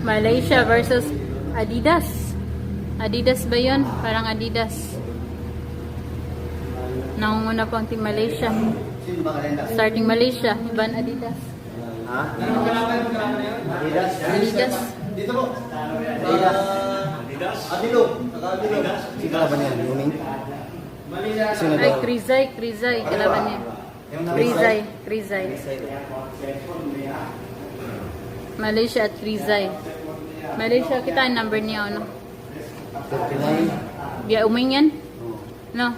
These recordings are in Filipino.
Malaysia versus Adidas. Adidas ba yun? Parang Adidas. Nangunguna po ang Team Malaysia. Starting Malaysia, Iban Adidas. Ha? Adidas? Adidas. Dito po. Adidas. Adidas? Adilo. Adidas? Sino ba niya? Luming? Sino Ay, daw? Krizay. Kalaban niya. Krizay. Malaysia at Krizay. Malaysia, kita ang number niya, ano? 39. Biya uming yan? No.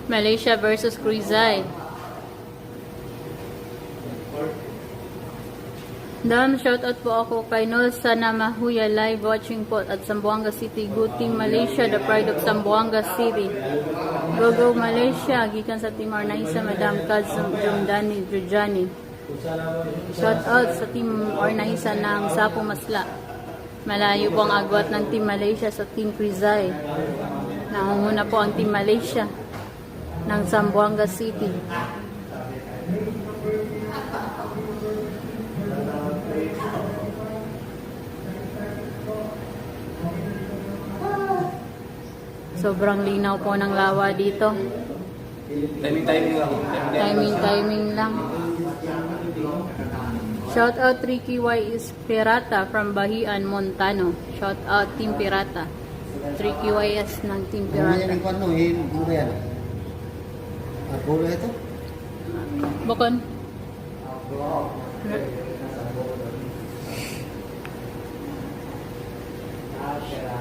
Malaysia versus Krizay. Dan, shoutout po ako kay Nol Sanamahuya live watching po at Zamboanga City. Good Team Malaysia, the pride of Zamboanga City. Go Malaysia, gikan sa Team Ornaisa, Madam Kaz Jumdani. Shoutout sa Team Ornaisa ng Sapo Masla. Malayo po ang agwat ng Team Malaysia sa Team Krizay. Nangunguna po ang Team Malaysia ng Zamboanga City. Sobrang linaw po ng lawa dito. Timing lang. Shout out Ricky Y. Pirata from Bahian, Montano. Shout out Team Pirata. Ricky YS ng Team Pirata. Yan yung kwano, bulo yan. Bulo ito? Bukon.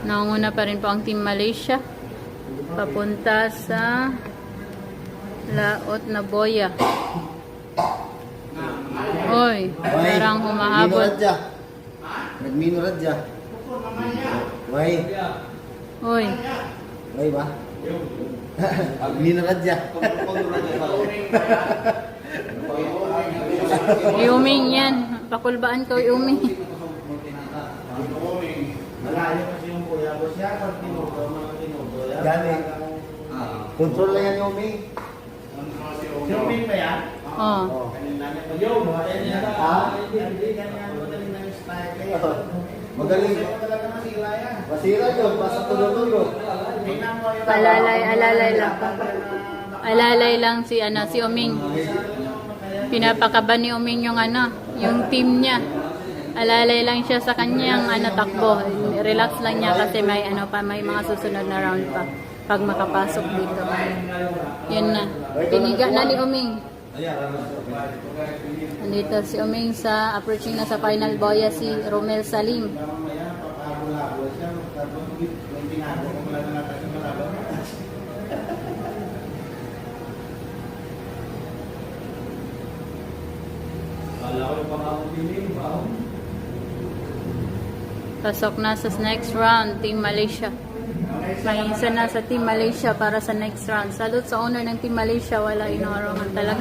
Nangunguna pa rin po ang Team Malaysia. Papunta sa Laot na Boya. Oy, parang humahabol. Nagmino radya. Way. Oy. Way ba? Nagmino radya. Iuming yan. Pakulbaan ko iuming. Malayo kasi yung kuya ko siya. Galing. Control lang yan yung Ming. Yung Ming ba yan? Oh. Magaling. Masira yun. Basta tulo-tulo. Alalay lang. Alalay lang si Uming. Pinapakaban ni Uming yung yung team niya. Alalay lang siya sa kanyang takbo. Relax lang niya kasi may may mga susunod na round pa pag makapasok dito. Yun na. Piniga na ni Uming. Nandito si Uming sa approaching na sa final boya si Romel Salim. Pasok na sa next round, Team Malaysia. May isa na sa Team Malaysia para sa next round. Salute sa owner ng Team Malaysia. Wala inawarongan talaga.